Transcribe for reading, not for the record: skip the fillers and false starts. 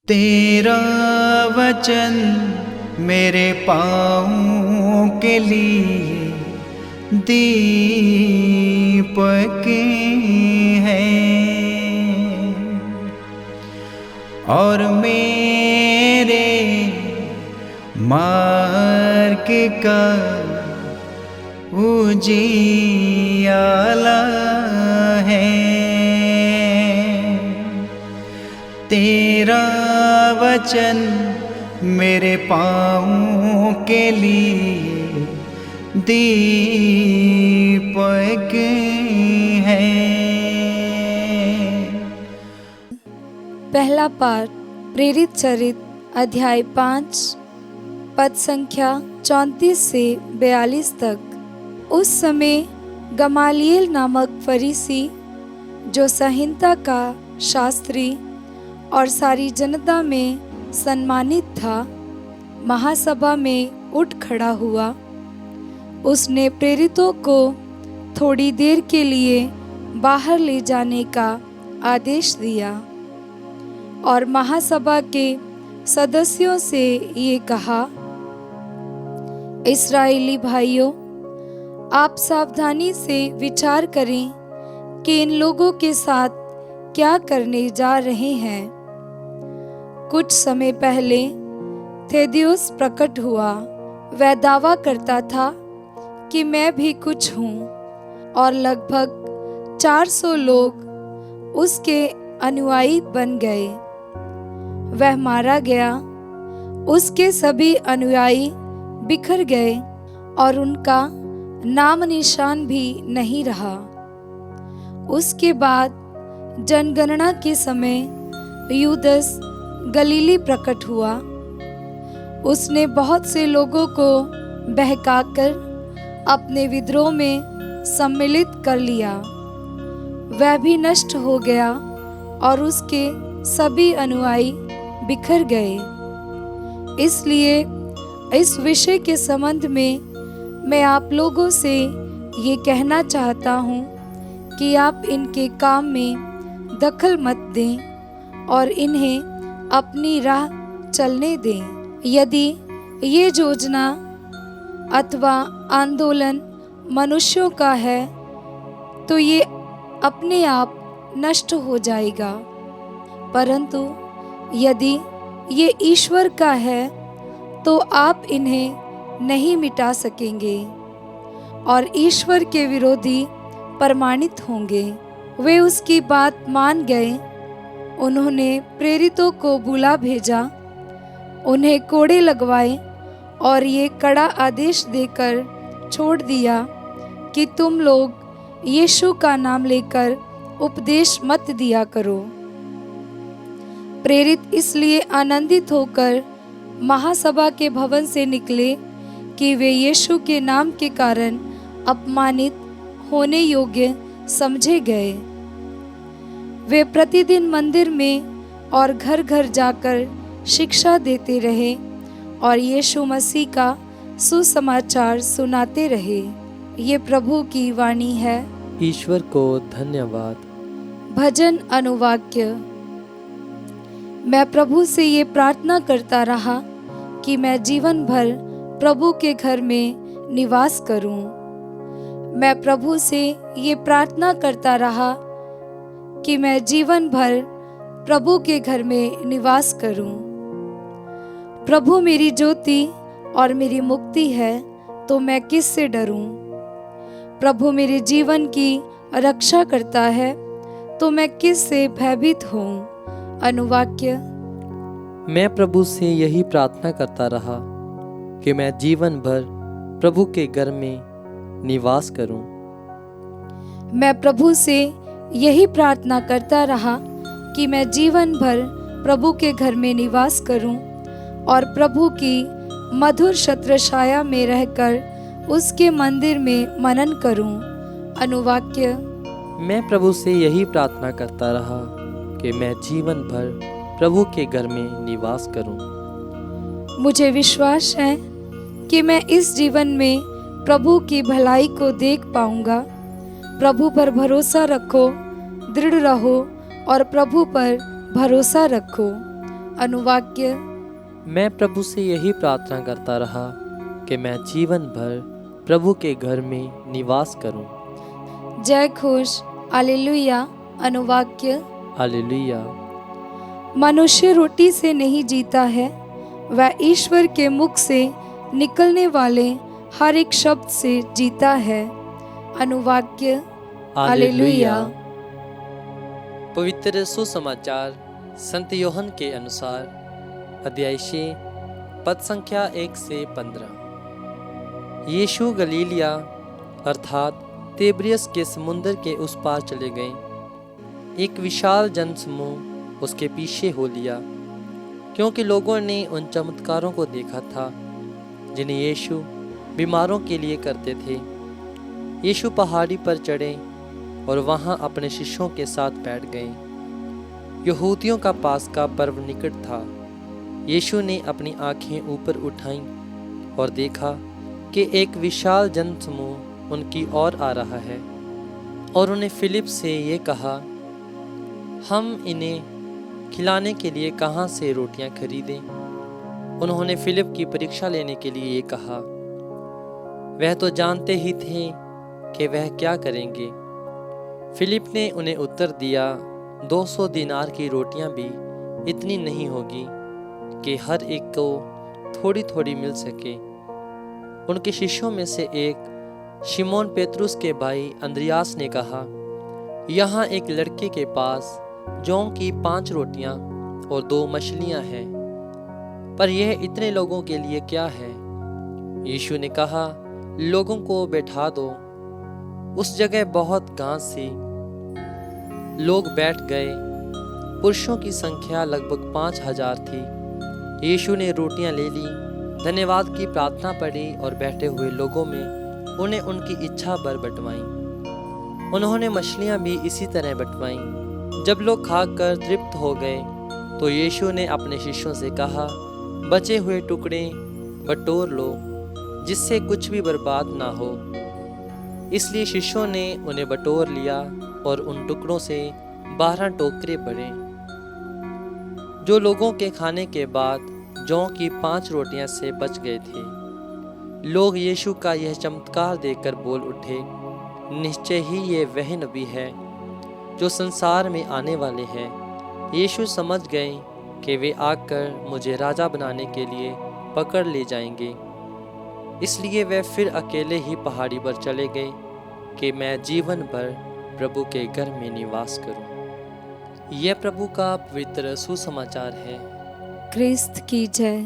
तेरा वचन मेरे पाँवों के लिए दीपक है और मेरे मार्ग का उजियाला है। तेरा वचन मेरे पाँवों के लिए दीपक है। पहला पाठ प्रेरित चरित अध्याय 5 पद संख्या 34 से 42 तक। उस समय गमालिएल नामक फरीसी, जो संहिता का शास्त्री और सारी जनता में सम्मानित था, महासभा में उठ खड़ा हुआ। उसने प्रेरितों को थोड़ी देर के लिए बाहर ले जाने का आदेश दिया और महासभा के सदस्यों से ये कहा, इस्राएली भाइयों, आप सावधानी से विचार करें कि इन लोगों के साथ क्या करने जा रहे हैं। कुछ समय पहले थेदियुस प्रकट हुआ। वह दावा करता था कि मैं भी कुछ हूँ, और लगभग 400 लोग उसके अनुयायी बन गए। वह मारा गया। उसके सभी अनुयायी बिखर गए और उनका नाम निशान भी नहीं रहा। उसके बाद जनगणना के समय यूदस गलीली प्रकट हुआ। उसने बहुत से लोगों को बहकाकर अपने विद्रोह में सम्मिलित कर लिया। वह भी नष्ट हो गया और उसके सभी अनुयायी बिखर गए। इसलिए इस विषय के संबंध में मैं आप लोगों से ये कहना चाहता हूँ कि आप इनके काम में दखल मत दें और इन्हें अपनी राह चलने दें। यदि ये योजना अथवा आंदोलन मनुष्यों का है तो ये अपने आप नष्ट हो जाएगा, परंतु यदि ये ईश्वर का है तो आप इन्हें नहीं मिटा सकेंगे और ईश्वर के विरोधी प्रमाणित होंगे। वे उसकी बात मान गए। उन्होंने प्रेरितों को बुला भेजा, उन्हें कोड़े लगवाए और ये कड़ा आदेश देकर छोड़ दिया कि तुम लोग यीशु का नाम लेकर उपदेश मत दिया करो। प्रेरित इसलिए आनंदित होकर महासभा के भवन से निकले कि वे यीशु के नाम के कारण अपमानित होने योग्य समझे गए। वे प्रतिदिन मंदिर में और घर घर जाकर शिक्षा देते रहे और यीशु मसीह का सुसमाचार सुनाते रहे। ये प्रभु की वाणी है। ईश्वर को धन्यवाद। भजन अनुवाक्य। मैं प्रभु से ये प्रार्थना करता रहा कि मैं जीवन भर प्रभु के घर में निवास करूं। मैं प्रभु से ये प्रार्थना करता रहा कि मैं जीवन भर प्रभु के घर में निवास करूं। प्रभु मेरी ज्योति और मेरी मुक्ति है, तो मैं किससे डरूं। प्रभु मेरे जीवन की रक्षा करता है, तो मैं किससे भयभीत हूँ। अनुवाक्य। मैं प्रभु से यही प्रार्थना करता रहा कि मैं जीवन भर प्रभु के घर में निवास करूं। मैं प्रभु से यही प्रार्थना करता रहा कि मैं जीवन भर प्रभु के घर में निवास करूं और प्रभु की मधुर छत्रछाया में रहकर उसके मंदिर में मनन करूं। अनुवाक्य। मैं प्रभु से यही प्रार्थना करता रहा कि मैं जीवन भर प्रभु के घर में निवास करूं। मुझे विश्वास है कि मैं इस जीवन में प्रभु की भलाई को देख पाऊंगा। प्रभु पर भरोसा रखो, दृढ़ रहो और प्रभु पर भरोसा रखो। अनुवाक्य। मैं प्रभु से यही प्रार्थना करता रहा कि मैं जीवन भर प्रभु के घर में निवास करूं। जय घोष हालेलुया। अनुवाक्य। हालेलुया। मनुष्य रोटी से नहीं जीता है, वह ईश्वर के मुख से निकलने वाले हर एक शब्द से जीता है। अनुवाक्य। हालेलुया। पवित्र सुसमाचार संत योहन के अनुसार अध्याय 6 पद संख्या 1 से 15। यीशु गलीलिया अर्थात तिब्रियस के समुद्र के उस पार चले गए। एक विशाल जनसमूह उसके पीछे हो लिया, क्योंकि लोगों ने उन चमत्कारों को देखा था जिन्हें यीशु बीमारों के लिए करते थे। यीशु पहाड़ी पर चढ़े और वहां अपने शिष्यों के साथ बैठ गए। यहूदियों का पास्का पर्व निकट था। यीशु ने अपनी आंखें ऊपर उठाईं और देखा कि एक विशाल जनसमूह उनकी ओर आ रहा है, और उन्हें फिलिप से ये कहा, हम इन्हें खिलाने के लिए कहाँ से रोटियां खरीदें? उन्होंने फिलिप की परीक्षा लेने के लिए ये कहा। वह तो जानते ही थे कि वह क्या करेंगे। फिलिप ने उन्हें उत्तर दिया, 200 दिनार की रोटियां भी इतनी नहीं होगी कि हर एक को थोड़ी थोड़ी मिल सके। उनके शिष्यों में से एक शिमोन पेतरुस के भाई अंद्रियास ने कहा, यहाँ एक लड़के के पास जौ की 5 रोटियां और 2 मछलियां हैं, पर यह इतने लोगों के लिए क्या है? यीशु ने कहा, लोगों को बैठा दो। उस जगह बहुत घास सी। लोग बैठ गए। पुरुषों की संख्या लगभग 5000 थी। यीशु ने रोटियां ले ली, धन्यवाद की प्रार्थना पढ़ी और बैठे हुए लोगों में उन्हें उनकी इच्छा भर बंटवाई। उन्होंने मछलियां भी इसी तरह बंटवाईं। जब लोग खाकर तृप्त हो गए तो यीशु ने अपने शिष्यों से कहा, बचे हुए टुकड़े बटोर लो, जिससे कुछ भी बर्बाद ना हो। इसलिए शिष्यों ने उन्हें बटोर लिया और उन टुकड़ों से 12 टोकरे भरे। जो लोगों के खाने के बाद जौ की 5 रोटियां से बच गए थे। लोग यीशु का यह चमत्कार देखकर बोल उठे, निश्चय ही ये वह नबी है जो संसार में आने वाले हैं। यीशु समझ गए कि वे आकर मुझे राजा बनाने के लिए पकड़ ले जाएंगे। इसलिए वे फिर अकेले ही पहाड़ी पर चले गए कि मैं जीवन भर प्रभु के घर में निवास करूं। यह प्रभु का पवित्र सुसमाचार है। क्रिस्त की जय।